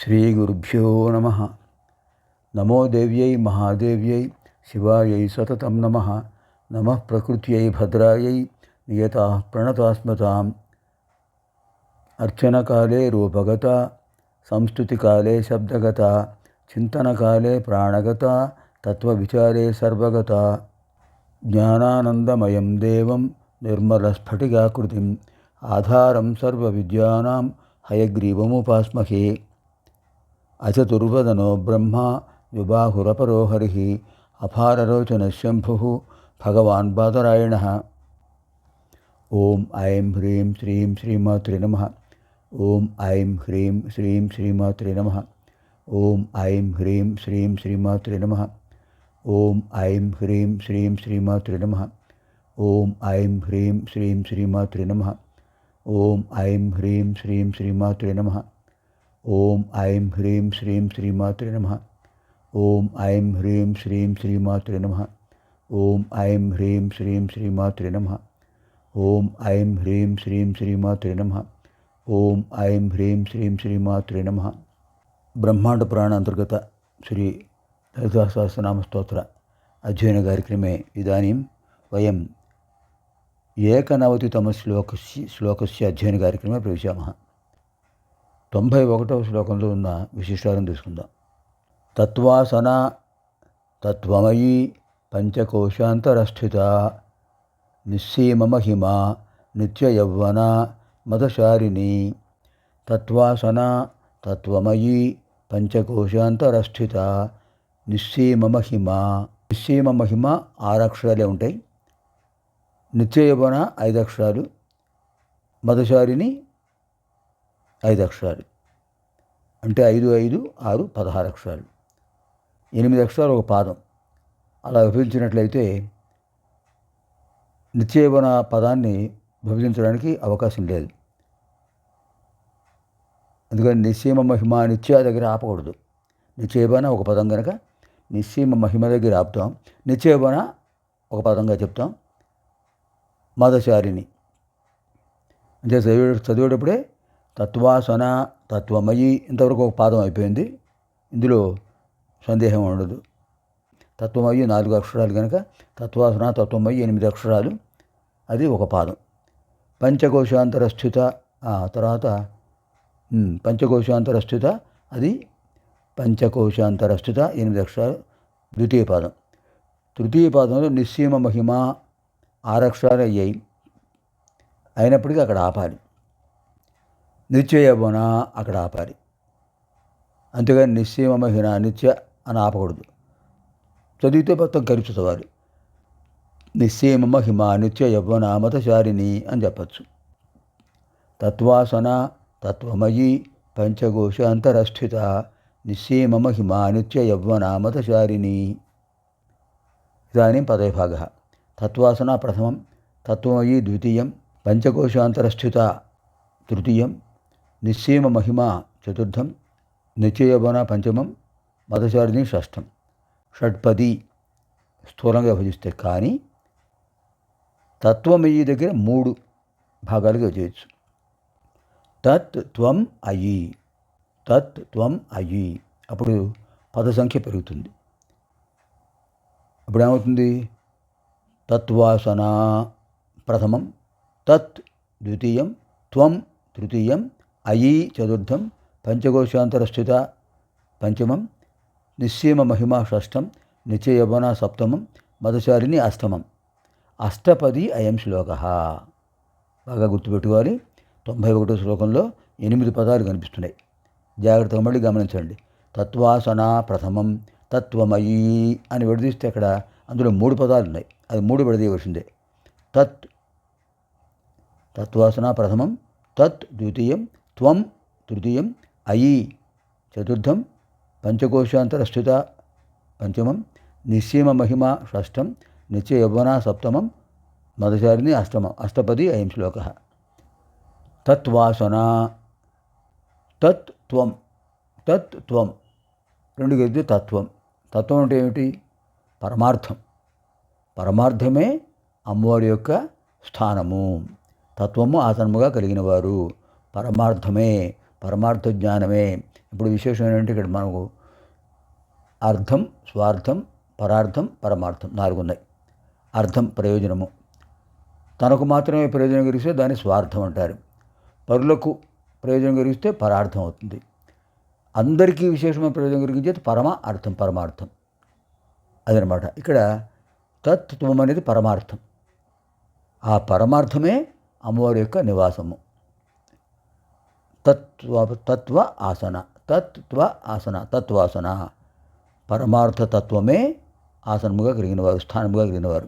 శ్రీగురుభ్యో నమః. నమో దేవ్యై మహాదేవ్యై శివాయై సతతం నమః. నమః ప్రకృత్యై భద్రాయై నియతాః ప్రణతాస్మతాం. అర్చనకాలే రూపగత, సంస్తుతికాలే శబ్దగత, చింతనకాలే ప్రాణగత, తత్వవిచారే సర్వగత. జ్ఞానానందమయం దేవం నిర్మలస్ఫటికాకృతిం ఆధారం సర్వవిద్యానాం హయగ్రీవముపాస్మహే. అచతుర్వదనో బ్రహ్మ విబాహురపరో హరిః అపారరోచనశంభుః భగవాన్ బాదరాయణః. ఓం ఐం హ్రీం శ్రీం శ్రీమాత్రే నమః. ఓం ఐం హ్రీం శ్రీం శ్రీమాత్రే నమః. ఓం ఐం హ్రీం శ్రీం శ్రీమాత్రే నమః. ఓం ఐం హ్రీం శ్రీం శ్రీమాత్రే నమః. ఓం ఐం హ్రీం శ్రీం శ్రీమాత్రే నమః. ఓం ఐం హ్రీం శ్రీం శ్రీమాత్రే నమః. ఓం ఐం హ్రీం శ్రీం శ్రీమాత్రే నమః. ఓం ఐం హ్రీం శ్రీం శ్రీమాత్రే నమః. ఓం ఐం హ్రీం శ్రీం శ్రీమాత్రే నమః. ఓం ఐం హ్రీం శ్రీం శ్రీమాత్రే నమః. ఓం ఐం హ్రీం శ్రీం శ్రీమాత్రే నమః. బ్రహ్మాండ పురాణ అంతర్గత శ్రీ లలితా సహస్రనామ స్తోత్ర అధ్యయన కార్యక్రమే ఇదానీం వయం ఏకనవతితమ శ్లోకస్య అధ్యయన కార్యక్రమే ప్రవేశామः. 91వ శ్లోకంలో ఉన్న విశిష్టాలను తీసుకుందాం. తత్వాసన తత్వమయీ పంచకోశాంతరస్థిత నిస్సీమమహిమ నిత్యయౌవన మదశారిణి. తత్వాసన తత్వమయీ పంచకోశాంతరస్థిత నిస్సీమమహిమ. నిస్సీమమహిమ 6 అక్షరాలే ఉంటాయి. నిత్యయౌవన 5 అక్షరాలు, మదశారిణి 5 అక్షరాలు. అంటే 5, 5, 6, 16 అక్షరాలు. 8 అక్షరాలు ఒక పాదం. అలా విభజించినట్లయితే నిత్యయౌవన పదాన్ని విభజించడానికి అవకాశం లేదు. అందుకని నిస్సీమ మహిమ నిత్య దగ్గర ఆపకూడదు. నిత్యయౌవన ఒక పదం కనుక నిస్సీమ మహిమ దగ్గర ఆపుతాం. నిత్యయౌవన ఒక పదంగా చెప్తాం. మదశారిణి అంటే చదివేటప్పుడే తత్వాసన తత్వమయి ఇంతవరకు ఒక పాదం అయిపోయింది. ఇందులో సందేహం ఉండదు. తత్వమయి 4 అక్షరాలు కనుక తత్వాసన తత్వమయి 8 అక్షరాలు, అది ఒక పాదం. పంచకోశాంతరస్థిత తర్వాత పంచకోశాంతరస్థిత, అది పంచకోశాంతరస్థిత 8 అక్షరాలు, ద్వితీయ పాదం. తృతీయ పాదంలో నిస్సీమ మహిమ 6 అక్షరాలు అయ్యాయి. అయినప్పటికీ అక్కడ ఆపాలి. నిత్యయౌవన అక్కడ ఆపాలి. అంతేగాని నిస్సీమ మహిమ నిత్య అని ఆపకూడదు. చదివితే మొత్తం కలిపి చదవాలి. నిస్సీమ మహిమ నిత్యయౌవన మదశారిణి అని చెప్పచ్చు. తత్వాసన తత్వమయీ పంచకోశాంతరస్థిత నిస్సీమ మహిమ నిత్యయౌవన మదశారిణి. ఇదానీం పదవిభాగः. తత్వాసన ప్రథమం, తత్వమయీ ద్వితీయం, పంచకోశాంతరస్థిత తృతీయం, నిస్సీమ మహిమ చతుర్థం, నిత్యయౌవన పంచమం, మదశారిణి షష్ఠం. షట్పది స్థూలంగా విభజిస్తే. కానీ తత్వమయీ దగ్గర 3 భాగాలుగా చేయొచ్చు. తత్ త్వం అయి, తత్ త్వం అయి. అప్పుడు పద సంఖ్య పెరుగుతుంది. అప్పుడు ఏమవుతుంది? తత్వాసన ప్రథమం, తత్ ద్వితీయం, త్వం తృతీయం, అయి చతుర్థం, పంచకోశాంతరస్థిత పంచమం, నిస్సీమ మహిమ షష్ఠం, నిత్యయౌవన సప్తమం, మదశారిణి అష్టమం. అష్టపది అయం శ్లోకః. బాగా గుర్తుపెట్టుకోవాలి. 91వ శ్లోకంలో 8 పదాలు కనిపిస్తున్నాయి. జాగ్రత్తగా మళ్ళీ గమనించండి. తత్వాసన ప్రథమం, తత్వమయీ అని విడదీస్తే అక్కడ అందులో 3 పదాలు ఉన్నాయి. అది 3 విడదీయవలసిందే. తత్ తత్వాసన ప్రథమం, తత్ ద్వితీయం, త్వం తృతీయం, అయి చతుర్థం, పంచకోశాంతరస్థిత పంచమం, నిస్సీమ మహిమ షష్ఠం, నిత్యయౌవన సప్తమం, మదశారిణి అష్టమం. అష్టపది అయం శ్లోకః. తత్వాసన తత్ త్వం, తత్ త్వం 2 కలిపితే తత్వం. తత్వం అంటే ఏమిటి? పరమార్థం. పరమార్థమే అమ్మవారి యొక్క స్థానము. తత్వము ఆతనముగా కలిగిన వారు. పరమార్థమే, పరమార్థ జ్ఞానమే, ఇప్పుడు విశేషం ఏంటంటే ఇక్కడ మనకు అర్థం, స్వార్థం, పరార్థం, పరమార్థం 4 ఉన్నాయి. అర్థం ప్రయోజనము, తనకు మాత్రమే ప్రయోజనం కలిగిస్తే దాన్ని స్వార్థం అంటారు. పరులకు ప్రయోజనం కలిగిస్తే పరార్థం అవుతుంది. అందరికీ విశేషమైన ప్రయోజనం కలిగించేది పరమ అర్థం, పరమార్థం. అదనమాట. ఇక్కడ తత్వం అనేది పరమార్థం. ఆ పరమార్థమే అమ్మవారి యొక్క నివాసము. తత్వ ఆసన, తత్వాసన, పరమార్థ తత్వమే ఆసనముగా కలిగినవారు, స్థానముగా కలిగినవారు.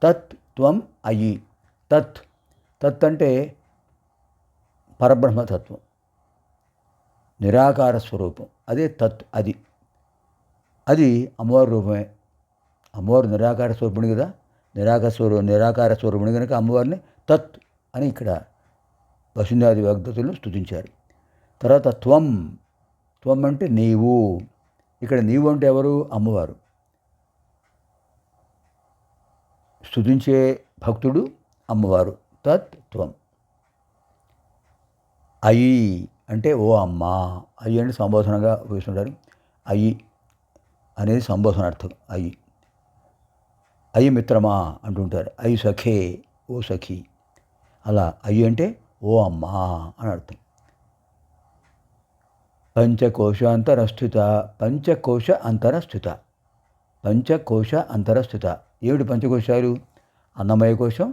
తత్వం అయి, తత్ అంటే పరబ్రహ్మతత్వం, నిరాకార స్వరూపం. అదే తత్, అది అమ్మవారి రూపమే. అమ్మవారు నిరాకార స్వరూపుని కదా, నిరాకార స్వరూపుని కనుక అమ్మవారిని తత్ అని ఇక్కడ వసుంధాది వాగ్దతులను స్తుతించారు. తర్వాత త్వం అంటే నీవు. ఇక్కడ నీవు అంటే ఎవరు? అమ్మవారు. స్తుతించే భక్తుడు అమ్మవారు. త్వం. అయి అంటే ఓ అమ్మా. అయి అంటే సంబోధనగా ఉపయోగిస్తుంటారు. అయి అనేది సంబోధనార్థం. అయి మిత్రమా అంటుంటారు. అయి సఖే, ఓ సఖి. అలా అయి అంటే ఓ అమ్మా అని అర్థం. పంచకోశ అంతరస్థిత. ఏమిటి పంచకోశాలు? అన్నమయ కోశం,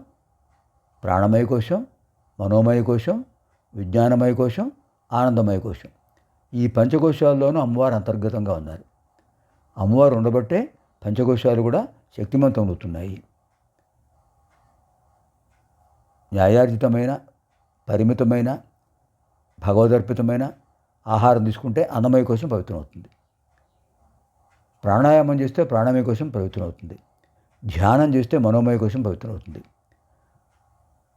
ప్రాణమయ కోశం, మనోమయ కోశం, విజ్ఞానమయ కోశం, ఆనందమయ కోశం. ఈ పంచకోశాల్లోనూ అమ్మవారు అంతర్గతంగా ఉన్నారు. అమ్మవారు ఉండబట్టే పంచకోశాలు కూడా శక్తిమంతం అవుతున్నాయి. న్యాయార్జితమైన, పరిమితమైన, భగవదర్పితమైన ఆహారం తీసుకుంటే అన్నమయ కోశం పవిత్రమవుతుంది. ప్రాణాయామం చేస్తే ప్రాణమయ కోశం పవిత్రమవుతుంది. ధ్యానం చేస్తే మనోమయ కోశం పవిత్రమవుతుంది.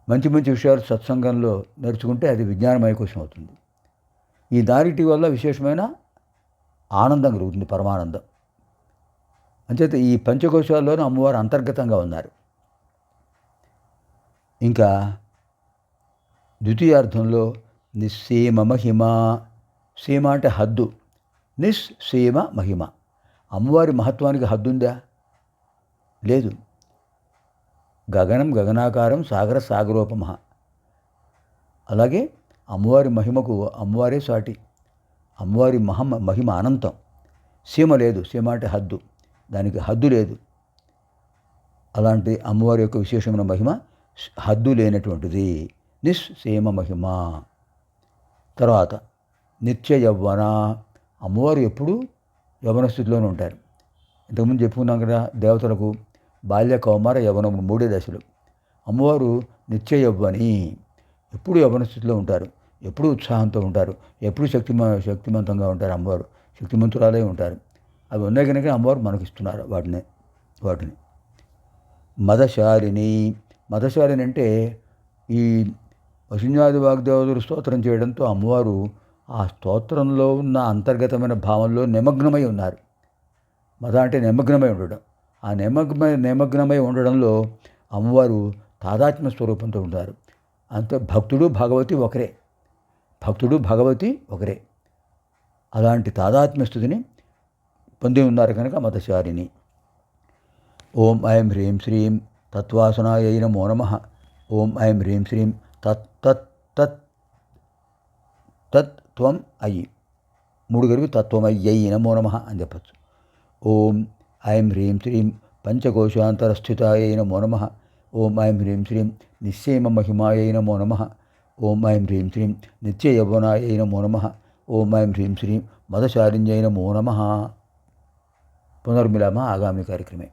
మంచి విషయాలు సత్సంగంలో నేర్చుకుంటే అది విజ్ఞానమయ కోశం అవుతుంది. ఈ దారిటి వల్ల విశేషమైన ఆనందం కలుగుతుంది, పరమానందం. అంచేత ఈ పంచకోశాల్లోనూ అమ్మవారు అంతర్గతంగా ఉన్నారు. ఇంకా ద్వితీయార్థంలో నిస్సీమ మహిమ. సీమ అంటే హద్దు, నిస్సీమ మహిమ. అమ్మవారి మహత్వానికి హద్దుందా? లేదు. గగనం గగనాకారం, సాగర సాగరోపమ. అలాగే అమ్మవారి మహిమకు అమ్మవారే సాటి. అమ్మవారి మహిమ అనంతం. సీమ లేదు. సీమ అంటే హద్దు, దానికి హద్దు లేదు. అలాంటి అమ్మవారి యొక్క విశేషమైన మహిమ హద్దు లేనటువంటిది, నిస్సీమ మహిమ. తర్వాత నిత్య యవ్వన. అమ్మవారు ఎప్పుడూ యవ్వన స్థితిలోనే ఉంటారు. ఇంతకుముందు చెప్పుకున్నాం కదా, దేవతలకు బాల్య, కౌమార, యవ్వనము 3 దశలు. అమ్మవారు నిత్య యవ్వని, ఎప్పుడు యవ్వన స్థితిలో ఉంటారు, ఎప్పుడూ ఉత్సాహంతో ఉంటారు, ఎప్పుడు శక్తిమంతంగా ఉంటారు. అమ్మవారు శక్తిమంతురాలే ఉంటారు. అవి ఉన్నాయి కనుక అమ్మవారు మనకి ఇస్తున్నారు వాటిని. మదశాలిని అంటే ఈ వసుంధాది వాగ్దేవతలు స్తోత్రం చేయడంతో అమ్మవారు ఆ స్తోత్రంలో ఉన్న అంతర్గతమైన భావంలో నిమగ్నమై ఉన్నారు. మద అంటే నిమగ్నమై ఉండడం. ఆ నిమగ్నమై ఉండడంలో అమ్మవారు తాదాత్మ్య స్వరూపంతో ఉంటారు. అంతే. భక్తుడు భగవతి ఒకరే. అలాంటి తాదాత్మ్య స్థితిని పొంది ఉన్నారు కనుక మదశాలిని. ఓం ఐం హ్రీం శ్రీం తత్వాసనాయై నమో నమః. ఓం ఐం హ్రీం శ్రీం తత్వం అయి. 3 కలిపి తత్వమయ్యై నమో నమః అని చెప్పచ్చు. ఓం ఐం హ్రీం శ్రీం పంచకోశాంతరస్థితాయై నమో నమః. ఓం ఐం హ్రీం శ్రీం నిస్సీమ మహిమాయై నమో నమః. ఓం ఐం హ్రీం శ్రీం నిత్య యవ్వనాయై నమో నమః. ఓం ఐం హ్రీం శ్రీం మదశాలిన్యై నమో నమః. పునర్మిలామः ఆగామి కార్యక్రమే.